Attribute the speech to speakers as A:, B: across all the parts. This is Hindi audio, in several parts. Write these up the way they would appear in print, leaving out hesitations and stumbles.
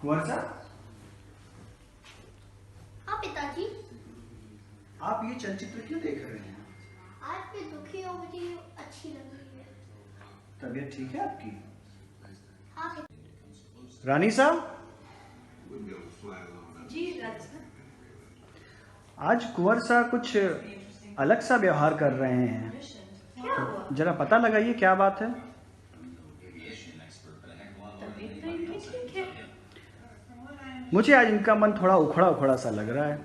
A: कुंवर साहब,
B: हाँ पिताजी।
A: आप ये चलचित्र क्यों देख रहे हैं?
B: आज मैं दुखी हूँ, मुझे अच्छी लग रही है।
A: तबीयत ठीक है आपकी?
B: हाँ
A: रानी साहब,
C: जी राजा।
A: आज कुंवर साहब कुछ अलग सा व्यवहार कर रहे हैं।
C: क्या हुआ?
A: जरा पता लगाइए क्या बात है।
C: तबीयत तो इनकी ठीक है।
A: मुझे आज इनका मन थोड़ा उखड़ा उखड़ा सा लग रहा है।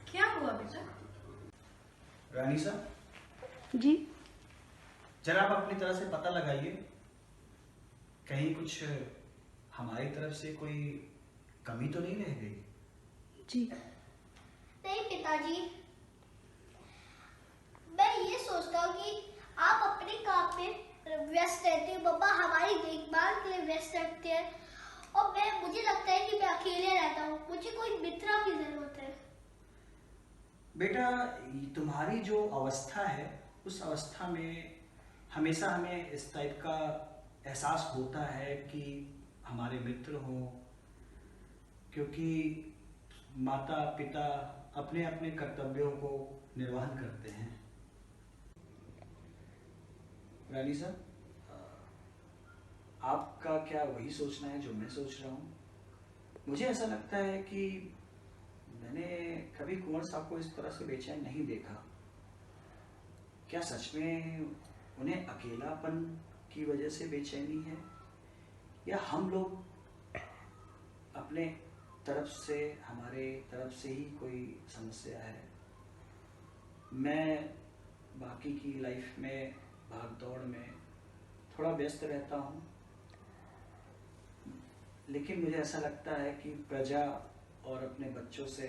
C: क्या हुआ बेटा?
A: रानी साहब
B: जी।
A: जरा आप अपनी तरफ से पता लगाइए, कहीं कुछ हमारी तरफ से कोई कमी तो नहीं रह गई?
B: जी नहीं पिताजी, मैं ये सोचता हूँ कि आप अपने काम में व्यस्त रहते हैं, पापा हमारी देखभाल के लिए व्यस्त रहते हैं, और मुझे लगता है कि मैं अकेले रहता हूँ, मुझे कोई मित्र की जरूरत है।
A: बेटा, तुम्हारी जो अवस्था है उस अवस्था में हमेशा हमें इस टाइप का एहसास होता है कि हमारे मित्र हों, क्योंकि माता पिता अपने अपने कर्तव्यों को निर्वहन करते हैं। रानी साहब, आपका क्या वही सोचना है जो मैं सोच रहा हूँ? मुझे ऐसा लगता है कि मैंने कभी कुंवर साहब को इस तरह से बेचैन नहीं देखा। क्या सच में उन्हें अकेलापन की वजह से बेचैनी है, या हम लोग अपने तरफ से, हमारे तरफ से ही कोई समस्या है? मैं बाकी की लाइफ में भाग दौड़ में थोड़ा व्यस्त रहता हूँ, लेकिन मुझे ऐसा लगता है कि प्रजा और अपने बच्चों से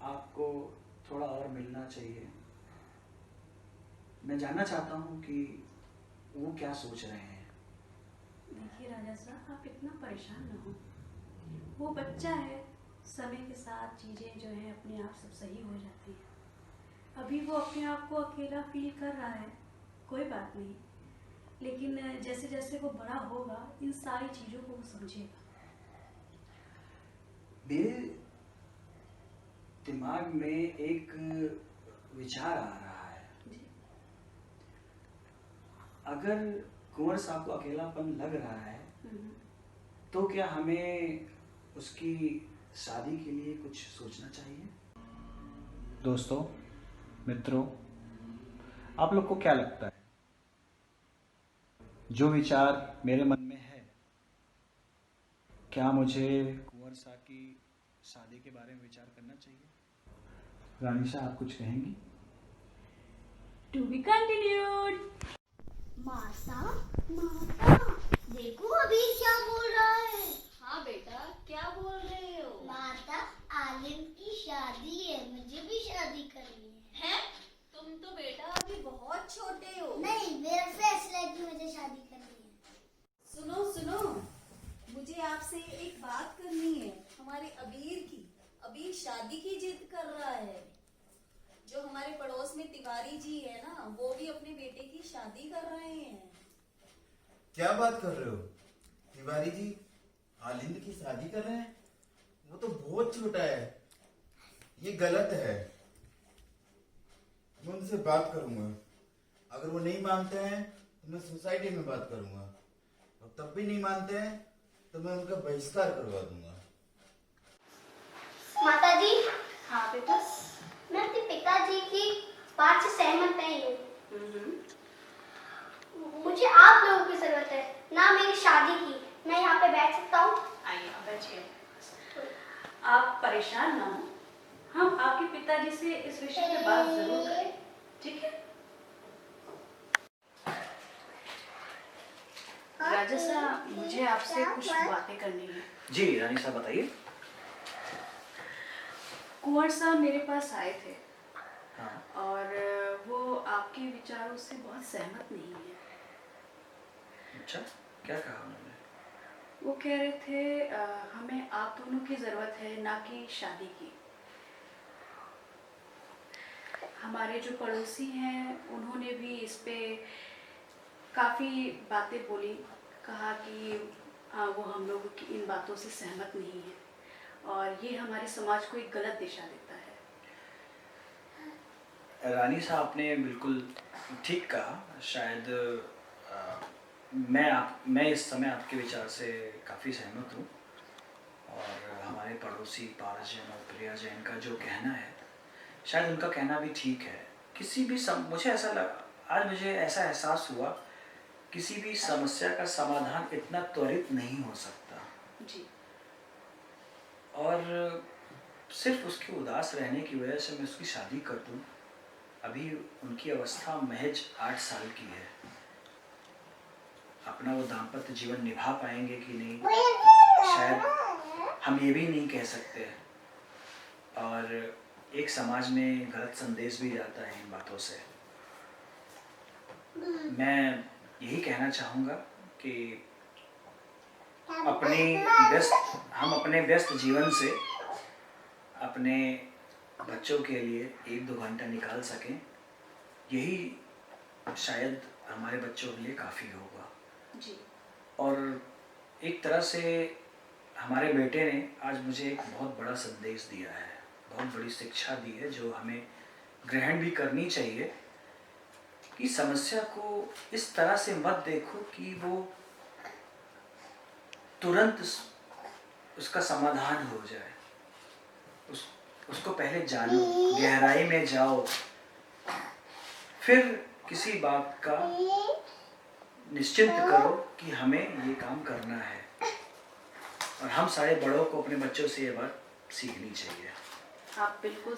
A: आपको थोड़ा और मिलना चाहिए। मैं जानना चाहता हूँ कि वो क्या सोच रहे हैं।
C: देखिए राजा साहब, आप इतना परेशान न हो। वो बच्चा है, समय के साथ चीजें जो है अपने आप सब सही हो जाती है। अभी वो अपने आप को अकेला फील कर रहा है, कोई बात नहीं, लेकिन जैसे जैसे वो बड़ा होगा इन सारी चीजों को वो समझेगा।
A: मेरे दिमाग में एक विचार आ रहा है।
C: जी।
A: अगर कुंवर साहब को अकेलापन लग रहा है तो क्या हमें उसकी शादी के लिए कुछ सोचना चाहिए? दोस्तों, मित्रों, आप लोग को क्या लगता है? जो विचार मेरे मन में है, क्या मुझे कुंवर साहब की शादी के बारे में विचार करना चाहिए? रानी साहब, आप कुछ कहेंगी?
C: To be continued.
B: माता माता देखो अभी क्या बोल रहा है।
D: हाँ बेटा, क्या बोल रहे हो?
B: माता, आलिम की शादी है, मुझे भी शादी करनी है।
D: हैं? तुम तो बेटा अभी बहुत छोटे हो।
B: नहीं, मेरा फैसला है कि मुझे शादी करनी है।
D: सुनो सुनो, मुझे आपसे एक बात करनी है हमारे अबीर की। अबीर शादी की जिद कर रहा है। जो हमारे पड़ोस में तिवारी जी है ना, वो भी अपने बेटे की शादी कर रहे हैं।
E: क्या बात कर रहे हो? तिवारी जी आलिंद की शादी कर रहे हैं? वो तो बहुत छोटा है, ये गलत है। मैं उनसे बात करूंगा, अगर वो नहीं मानते हैं तो मैं सोसाइटी में बात करूंगा, और तब भी नहीं मानते हैं तो मैं उनका बहिष्कार करवा दूंगा।
B: माता जी,
C: हाँ बेटा।
B: मैं अपने पिताजी की बात से सहमत नहीं हूँ। मुझे आप लोगों की जरूरत है, ना मेरी शादी की। मैं यहाँ पे बैठ सकता हूँ?
C: आइए बैठिए। आप परेशान ना हो, हम आपके पिताजी से इस विषय पे बात जरूर करें, ठीक है? राजा साहब, मुझे आपसे कुछ बातें करनी है।
A: जी रानी साहब, बताइए।
C: कुंवर साहब मेरे पास आए थे।
A: हाँ।
C: और वो आपके विचारों से बहुत सहमत नहीं है।
A: अच्छा, क्या कहा उन्होंने?
C: वो कह रहे थे हमें आप दोनों की ज़रूरत है, ना कि शादी की। हमारे जो पड़ोसी हैं उन्होंने भी इस पे काफ़ी बातें बोली, कहा कि वो हम लोगों की इन बातों से सहमत नहीं है और ये हमारे समाज को एक गलत दिशा देता है।
A: रानी साहब आपने बिल्कुल ठीक कहा। शायद मैं इस समय आपके विचार से काफ़ी सहमत हूँ और हमारे पड़ोसी पारस जैन और प्रिया जैन का जो कहना है, शायद उनका कहना भी ठीक है। किसी भी मुझे ऐसा आज मुझे ऐसा एहसास हुआ, किसी भी समस्या का समाधान इतना त्वरित नहीं हो सकता
C: जी।
A: और सिर्फ उसके उदास रहने की वजह से मैं उसकी शादी कर दूँ। अभी उनकी अवस्था महज 8 साल की है। अपना वो दाम्पत्य जीवन निभा पाएंगे कि नहीं, शायद हम ये भी नहीं कह सकते। और एक समाज में गलत संदेश भी जाता है इन बातों से। मैं यही कहना चाहूँगा कि हम अपने व्यस्त जीवन से अपने बच्चों के लिए 1-2 घंटा निकाल सकें, यही शायद हमारे बच्चों के लिए काफ़ी होगा।
C: जी।
A: और एक तरह से हमारे बेटे ने आज मुझे एक बहुत बड़ा संदेश दिया है, बहुत बड़ी शिक्षा दी है, जो हमें ग्रहण भी करनी चाहिए कि समस्या को इस तरह से मत देखो कि वो तुरंत उसका समाधान हो जाए। उसको पहले जानो, गहराई में जाओ, फिर किसी बात का निश्चिंत करो कि हमें ये काम करना है। और हम सारे बड़ों को अपने बच्चों से ये बात सीखनी चाहिए।
C: आप बिल्कुल